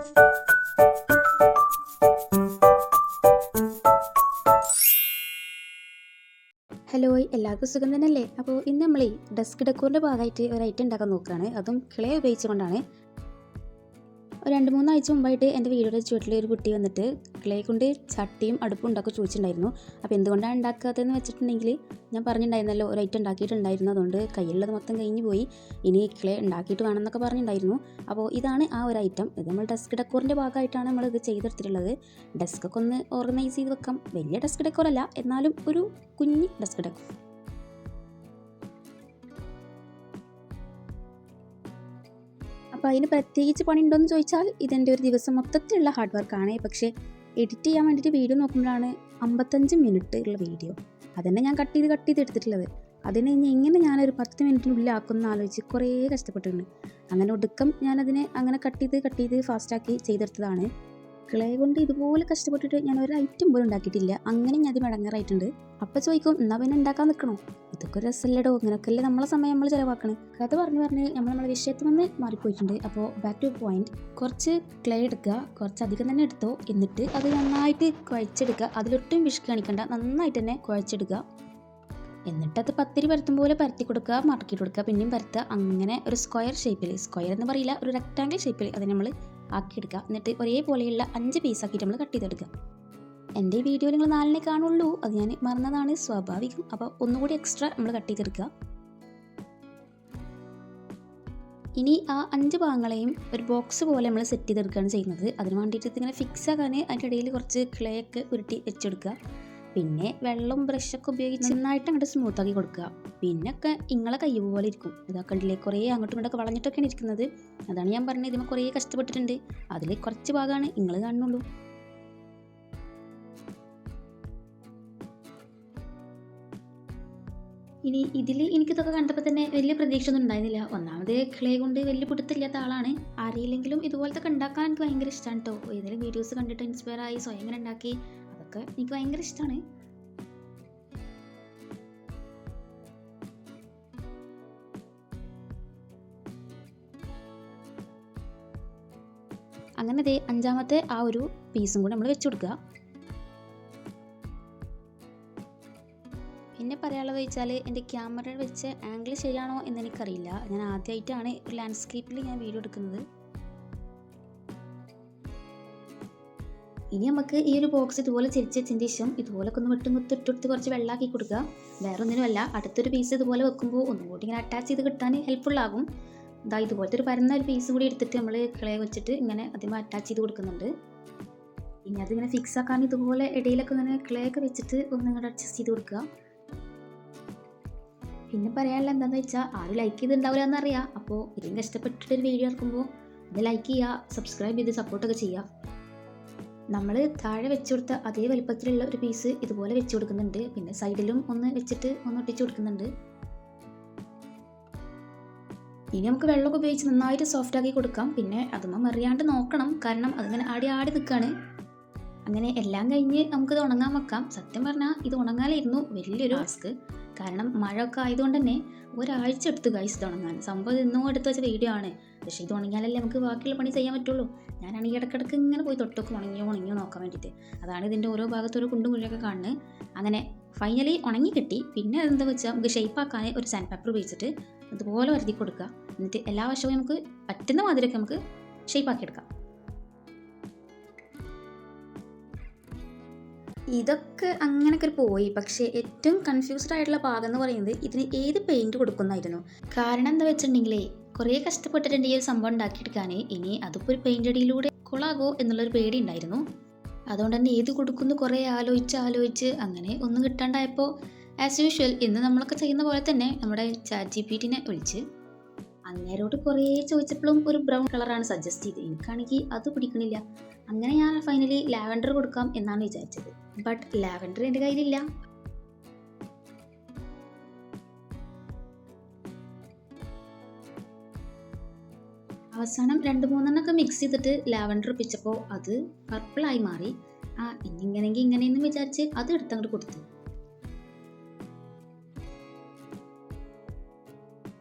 Hello, എല്ലാവർക്കും സുഖം തന്നെയല്ലേ? അപ്പോൾ ഇന്ന് നമ്മൾ ഡെസ്ക് ഡെക്കോറിൻ്റെ ഭാഗമായിട്ട് ഒരു ഐറ്റം ഉണ്ടാക്കാൻ നോക്കുകയാണ്. അതും ക്ലേ ഉപയോഗിച്ചുകൊണ്ടാണ്. ഒരു 2-3 ആഴ്ച മുമ്പായിട്ട് എൻ്റെ വീടിൻ്റെ ചുവട്ടിൽ ഒരു കുട്ടി വന്നിട്ട് ക്ലേ കൊണ്ട് ചട്ടിയും അടുപ്പും ഉണ്ടാക്കി ചോദിച്ചിട്ടുണ്ടായിരുന്നു. അപ്പോൾ എന്തുകൊണ്ടാണ് ഉണ്ടാക്കാത്തതെന്ന് വെച്ചിട്ടുണ്ടെങ്കിൽ ഞാൻ പറഞ്ഞിട്ടുണ്ടായിരുന്നല്ലോ, ഒരു ഐറ്റം ഉണ്ടാക്കിയിട്ടുണ്ടായിരുന്നു. അതുകൊണ്ട് കയ്യിലുള്ളത് മൊത്തം കഴിഞ്ഞ് പോയി, ഇനി ക്ലേ ഉണ്ടാക്കിയിട്ട് വേണമെന്നൊക്കെ പറഞ്ഞിട്ടുണ്ടായിരുന്നു. അപ്പോൾ ഇതാണ് ആ ഒരു ഐറ്റം. ഇത് നമ്മൾ ഡെസ്ക് ഡെക്കോറിൻ്റെ ഭാഗമായിട്ടാണ് നമ്മളിത് ചെയ്തെടുത്തിട്ടുള്ളത്. ഡെസ്കൊക്കെ ഒന്ന് ഓർഗനൈസ് ചെയ്ത് വെക്കാം. വലിയ ഡെസ്ക് ഡെക്കോറല്ല, എന്നാലും ഒരു കുഞ്ഞ് ഡെസ്ക് ഡെക്കോർ. അപ്പോൾ അതിന് പ്രത്യേകിച്ച് പണിയുണ്ടോയെന്ന് ചോദിച്ചാൽ ഇതെൻ്റെ ഒരു ദിവസം മൊത്തത്തിലുള്ള ഹാർഡ് വർക്കാണ്. പക്ഷേ എഡിറ്റ് ചെയ്യാൻ വേണ്ടിയിട്ട് വീഡിയോ നോക്കുമ്പോഴാണ് 55 മിനിറ്റ് ഉള്ള വീഡിയോ അതന്നെ ഞാൻ കട്ട് ചെയ്ത് എടുത്തിട്ടുള്ളത്. അതിന് ഇനി എങ്ങനെ ഞാനൊരു 10 മിനിറ്റിനുള്ളിൽ ആക്കുമെന്ന് ആലോചിച്ച് കുറേ കഷ്ടപ്പെട്ടിട്ടുണ്ട്. അങ്ങനെ ഒടുക്കം ഞാനതിനെ അങ്ങനെ കട്ട് ചെയ്ത് ഫാസ്റ്റാക്കി ചെയ്തെടുത്തതാണ്. ക്ലേ കൊണ്ട് ഇതുപോലെ കഷ്ടപ്പെട്ടിട്ട് ഞാൻ ഒരു ഐറ്റം പോലും ഉണ്ടാക്കിയിട്ടില്ല. അങ്ങനെ ഞാൻ അത് മടങ്ങാറായിട്ടുണ്ട്. അപ്പോൾ ചോദിക്കും, എന്നാൽ പിന്നെ ഉണ്ടാക്കാൻ നിൽക്കണോ? ഇതൊക്കെ ഒരു രസമല്ലടോ, ഇങ്ങനെയൊക്കെയല്ലേ നമ്മളെ സമയം നമ്മൾ ചിലവാക്കണം. കഥ പറഞ്ഞ് നമ്മളെ വിഷയത്തിൽ നിന്ന് മാറിപ്പോയിട്ടുണ്ട്. അപ്പോൾ ബാക്ക് ടു പോയിന്റ്. കുറച്ച് ക്ലേ എടുക്കുക, കുറച്ചധികം തന്നെ എടുത്തോ. എന്നിട്ട് അത് നന്നായിട്ട് കുഴച്ചെടുക്കുക. അതിലൊട്ടും വിഷ് കാണിക്കണ്ട, നന്നായിട്ട് തന്നെ കുഴച്ചെടുക്കുക. എന്നിട്ടത് പത്തിരി പരത്തും പോലെ പരത്തി കൊടുക്കുക, മടക്കി കൊടുക്കുക, പിന്നെയും പരത്തുക. അങ്ങനെ ഒരു സ്ക്വയർ ഷേപ്പിൽ, സ്ക്വയർ എന്ന് പറയില്ല, ഒരു റെക്റ്റാങ്കിൾ ഷേപ്പിൽ അത് നമ്മൾ ആക്കിയെടുക്കുക. എന്നിട്ട് ഒരേപോലെയുള്ള 5 പീസാക്കിയിട്ട് നമ്മൾ കട്ട് ചെയ്തെടുക്കുക. എൻ്റെ ഈ വീഡിയോ നിങ്ങൾ 4 കാണുള്ളൂ, അത് ഞാൻ മറന്നതാണ്, സ്വാഭാവികം. അപ്പോൾ ഒന്നുകൂടി എക്സ്ട്രാ നമ്മൾ കട്ട് ചെയ്തെടുക്കുക. ഇനി ആ 5 ഭാഗങ്ങളെയും ഒരു ബോക്സ് പോലെ നമ്മൾ സെറ്റ് ചെയ്തെടുക്കുകയാണ് ചെയ്യുന്നത്. അതിന് വേണ്ടിയിട്ട് ഇതിങ്ങനെ ഫിക്സ് ആക്കാൻ അതിൻ്റെ ഇടയിൽ കുറച്ച് ക്ലേ ഒക്കെ ഉരുട്ടി വെച്ചെടുക്കുക. പിന്നെ വെള്ളം ബ്രഷൊക്കെ ഉപയോഗിച്ച് നന്നായിട്ട് അങ്ങോട്ട് സ്മൂത്താക്കി കൊടുക്കുക. പിന്നൊക്കെ ഇങ്ങളെ കൈ പോലെ ഇരിക്കും. ഇതൊക്കെ ഉണ്ടല്ലേ, കുറേ അങ്ങോട്ടും ഇങ്ങോട്ടൊക്കെ വളഞ്ഞിട്ടൊക്കെയാണ് ഇരിക്കുന്നത്. അതാണ് ഞാൻ പറഞ്ഞത്, ഇതിന് കുറേ കഷ്ടപ്പെട്ടിട്ടുണ്ട്. അതിൽ കുറച്ച് ഭാഗമാണ് നിങ്ങൾ കാണുന്നുള്ളൂ. ഇനി ഇതിൽ എനിക്കിതൊക്കെ കണ്ടപ്പോൾ തന്നെ വലിയ പ്രതീക്ഷ ഒന്നും ഉണ്ടായിരുന്നില്ല. ഒന്നാമത് ക്ലേ കൊണ്ട് വലിയ പിടുത്തില്ലാത്ത ആളാണ്. ആരെയില്ലെങ്കിലും ഇതുപോലത്തെ ഉണ്ടാക്കാൻ എനിക്ക് ഭയങ്കര ഇഷ്ടമാണ് കേട്ടോ. ഏതെങ്കിലും വീഡിയോസ് കണ്ടിട്ട് ഇൻസ്പയർ ആയി സ്വയം ഇങ്ങനെ ഉണ്ടാക്കി, അതൊക്കെ എനിക്ക് ഭയങ്കര ഇഷ്ടമാണ്. അങ്ങനെ ദേ 5ാമത്തെ ആ ഒരു പീസും കൂടെ നമ്മൾ വെച്ച് കൊടുക്കുക. പിന്നെ പറയാനുള്ളത് വെച്ചാൽ എൻ്റെ ക്യാമറ വെച്ച് ആംഗിൾ ശരിയാണോ എന്ന് എനിക്കറിയില്ല. ഞാൻ ആദ്യമായിട്ടാണ് ഒരു ലാൻഡ്സ്കേപ്പിൽ ഞാൻ വീഡിയോ എടുക്കുന്നത്. ഇനി നമുക്ക് ഈ ഒരു ബോക്സ് ഇതുപോലെ ചെരിച്ചതിന് ശേഷം ഇതുപോലൊക്കെ ഒന്ന് ഇട്ടെടുത്ത് കുറച്ച് വെള്ളമാക്കി കൊടുക്കുക. വേറെ ഒന്നിനുമല്ല, അടുത്തൊരു പീസ് ഇതുപോലെ വെക്കുമ്പോൾ ഒന്നും കൂടി ഇങ്ങനെ അറ്റാച്ച് ചെയ്ത് കിട്ടാൻ ഹെൽപ്ഫുള്ളാകും. ഇതുപോലത്തെ ഒരു പരന്ന ഒരു പീസ് കൂടി എടുത്തിട്ട് നമ്മൾ ക്ലേ വെച്ചിട്ട് ഇങ്ങനെ അതിന് അറ്റാച്ച് ചെയ്ത് കൊടുക്കുന്നുണ്ട്. ഇനി അതിങ്ങനെ ഫിക്സ് ആക്കാൻ ഇതുപോലെ ഇടയിലൊക്കെ ഇങ്ങനെ ക്ലേ ഒക്കെ വെച്ചിട്ട് ഒന്നിങ്ങോട്ട് അഡ്ജസ്റ്റ് ചെയ്ത് കൊടുക്കുക. പിന്നെ പറയാനുള്ള എന്താണെന്ന് വെച്ചാൽ ആരും ലൈക്ക് ചെയ്തിട്ടുണ്ടാവില്ല എന്നറിയാം. അപ്പോൾ ഇതിന് കഷ്ടപ്പെട്ടിട്ടൊരു വീഡിയോ ഇറക്കുമ്പോൾ അത് ലൈക്ക് ചെയ്യുക, സബ്സ്ക്രൈബ് ചെയ്ത് സപ്പോർട്ടൊക്കെ ചെയ്യുക. നമ്മൾ താഴെ വെച്ച് കൊടുത്ത അതേ വലുപ്പത്തിലുള്ള ഒരു പീസ് ഇതുപോലെ വെച്ച് കൊടുക്കുന്നുണ്ട്. പിന്നെ സൈഡിലും ഒന്ന് വെച്ചിട്ട് ഒന്ന് ഒട്ടിച്ച് കൊടുക്കുന്നുണ്ട്. ഇനി നമുക്ക് വെള്ളമൊക്കെ ഉപയോഗിച്ച് നന്നായിട്ട് സോഫ്റ്റ് ആക്കി കൊടുക്കാം. പിന്നെ അതൊന്നും അറിയാണ്ട് നോക്കണം, കാരണം അതിങ്ങനെ ആടി നിൽക്കുകയാണ്. അങ്ങനെ എല്ലാം കഴിഞ്ഞ് നമുക്കിത് ഉണങ്ങാൻ വെക്കാം. സത്യം പറഞ്ഞാൽ ഇത് ഉണങ്ങാനായിരുന്നു വലിയൊരു ടാസ്ക്. കാരണം മഴ ഒക്കെ ആയതുകൊണ്ട് തന്നെ ഒരാഴ്ച എടുത്ത് ഗൈസ് ഇത് ഉണങ്ങാൻ. സംഭവം ഇന്നും എടുത്ത് വെച്ച വീഡിയോ ആണ്. പക്ഷേ ഇത് ഉണങ്ങിയാലല്ലേ നമുക്ക് ബാക്കിയുള്ള പണി ചെയ്യാൻ പറ്റുള്ളൂ. ഞാനാണെങ്കിൽ ഇടയ്ക്കിടയ്ക്ക് ഇങ്ങനെ പോയി തൊട്ടൊക്കെ ഉണങ്ങിയോ നോക്കാൻ വേണ്ടിയിട്ട്. അതാണ് ഇതിൻ്റെ ഓരോ ഭാഗത്തൊരു കുണ്ടും കുഴിയൊക്കെ കാണുന്നത്. അങ്ങനെ ഫൈനലി ഉണങ്ങി കിട്ടി. പിന്നെ അതെന്താ വെച്ചാൽ നമുക്ക് ഷേപ്പാക്കാൻ ഒരു സാൻഡ് പേപ്പർ ഉപയോഗിച്ചിട്ട് അതുപോലെ വരുത്തി കൊടുക്കുക. എന്നിട്ട് എല്ലാ വശവും നമുക്ക് പറ്റുന്ന മാതിരിയൊക്കെ നമുക്ക് ഷേപ്പാക്കി എടുക്കാം. ഇതൊക്കെ അങ്ങനെയൊക്കെ പോയി. പക്ഷേ ഏറ്റവും കൺഫ്യൂസ്ഡ് ആയിട്ടുള്ള ഭാഗം എന്ന് പറയുന്നത് ഇതിന് ഏത് പെയിൻറ്റ് കൊടുക്കുന്നായിരുന്നു. കാരണം എന്താ വെച്ചിട്ടുണ്ടെങ്കിലേ, കുറേ കഷ്ടപ്പെട്ടിട്ടുണ്ട് ഈ ഒരു സംഭവം ഉണ്ടാക്കിയെടുക്കാൻ. ഇനി അതിപ്പോൾ ഒരു പെയിൻ്റ് അടിയിലൂടെ കൊളാകോ എന്നുള്ളൊരു പേടി ഉണ്ടായിരുന്നു. അതുകൊണ്ട് തന്നെ ഏത് കൊടുക്കുന്നു കുറേ ആലോചിച്ച് അങ്ങനെ ഒന്നും കിട്ടാണ്ടായപ്പോൾ ആസ് യൂഷ്വൽ ഇന്ന് നമ്മളൊക്കെ ചെയ്യുന്ന പോലെ തന്നെ നമ്മുടെ ChatGPT വിളിച്ച് അങ്ങേരോട് കുറേ ചോദിച്ചപ്പോഴും ഒരു ബ്രൗൺ കളറാണ് സജസ്റ്റ് ചെയ്തത്. എനിക്കാണെങ്കിൽ അത് പിടിക്കണില്ല. അങ്ങനെ ഞാൻ ഫൈനലി ലാവൻഡർ കൊടുക്കാം എന്നാണ് വിചാരിച്ചത്. ബട്ട് ലാവൻഡർ എൻ്റെ കയ്യിലില്ല. അവസാനം 2-3 മിക്സ് ചെയ്തിട്ട് ലാവൻഡർ ഒപ്പിച്ചപ്പോൾ അത് പർപ്പിളായി മാറി. ഇനി ഇങ്ങനെയെങ്കിൽ ഇങ്ങനെയെന്ന് വിചാരിച്ച് അത് എടുത്തങ്ങോട്ട് കൊടുത്തു.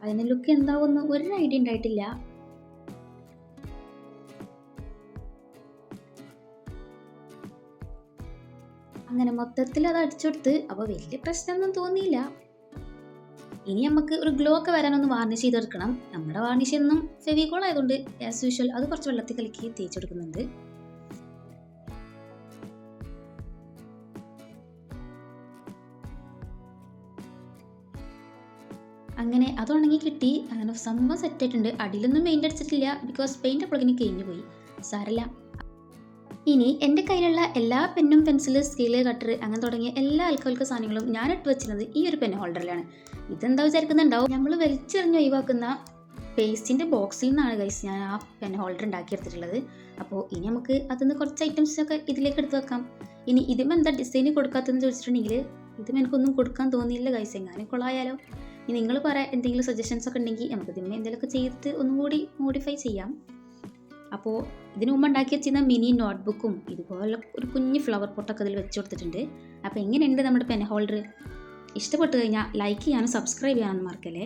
അതിന് ലുക്ക് എന്താവുമെന്ന് ഒരു ഐഡിയ ഉണ്ടായിട്ടില്ല. അങ്ങനെ മൊത്തത്തിൽ അത് അടിച്ചെടുത്ത്. അപ്പോൾ വലിയ പ്രശ്നമൊന്നും തോന്നിയില്ല. ഇനി നമുക്ക് ഒരു ഗ്ലോ ഒക്കെ വരാനൊന്ന് വാർണിഷ് ചെയ്തെടുക്കണം. നമ്മുടെ വാർണിഷ് എന്നും ഫെവിക്കോൾ ആയതുകൊണ്ട് ആസ് യൂഷ്വൽ അത് കുറച്ച് വെള്ളത്തിൽ കലക്കി തേച്ചെടുക്കുന്നുണ്ട്. അങ്ങനെ അത് ഉണങ്ങി കിട്ടി. അങ്ങനെ സംഭവം സെറ്റ് ആയിട്ടുണ്ട്. അടിയിലൊന്നും പെയിൻ്റ് അടിച്ചിട്ടില്ല, ബിക്കോസ് പെയിൻ്റ് അപ്പോഴേക്കും കഴിഞ്ഞു പോയി. സാരല്ല. ഇനി എൻ്റെ കയ്യിലുള്ള എല്ലാ പെന്നും പെൻസില് സ്കെയില് കട്ടർ അങ്ങനെ തുടങ്ങിയ എല്ലാ ആൽക്കഹോളിക് സാധനങ്ങളും ഞാൻ ഇട്ട് വെച്ചിരുന്നത് ഈ ഒരു പെൻ ഹോൾഡറിലാണ്. ഇതെന്താ വിചാരിക്കുന്നുണ്ടാവും, നമ്മൾ വലിച്ചെറിഞ്ഞ് ഒഴിവാക്കുന്ന പേസ്റ്റിൻ്റെ ബോക്സിൽ നിന്നാണ് ഗൈസ് ഞാൻ ആ പെൻ ഹോൾഡർ ഉണ്ടാക്കിയെടുത്തിട്ടുള്ളത്. അപ്പോൾ ഇനി നമുക്ക് അതിൽ കുറച്ച് ഐറ്റംസൊക്കെ ഇതിലേക്ക് എടുത്ത് വെക്കാം. ഇനി ഇതും എന്താ ഡിസൈന് കൊടുക്കാത്തതെന്ന് ചോദിച്ചിട്ടുണ്ടെങ്കിൽ ഇതും എനിക്കൊന്നും കൊടുക്കാൻ തോന്നിയില്ല ഗൈസ്. എങ്ങാനും കൊള്ളായാലോ. ഇനി നിങ്ങൾ പറയാം എന്തെങ്കിലും സജഷൻസ് ഒക്കെ ഉണ്ടെങ്കിൽ നമുക്ക് ഇതിന്മേൽ എന്തെങ്കിലുമൊക്കെ ചെയ്തിട്ട് ഒന്നുകൂടി മോഡിഫൈ ചെയ്യാം. അപ്പോൾ ഇതിനു മുമ്പ് ഉണ്ടാക്കി വെച്ചിരുന്ന മിനി നോട്ട്ബുക്കും ഇതുപോലെ ഒരു കുഞ്ഞ് ഫ്ലവർ പൊട്ടൊക്കെ അതിൽ വെച്ച് കൊടുത്തിട്ടുണ്ട്. അപ്പോൾ എങ്ങനെയുണ്ട് നമ്മുടെ പെൻ ഹോൾഡർ? ഇഷ്ടപ്പെട്ടു കഴിഞ്ഞാൽ ലൈക്ക് ചെയ്യാനും സബ്സ്ക്രൈബ് ചെയ്യാനും മറക്കല്ലേ.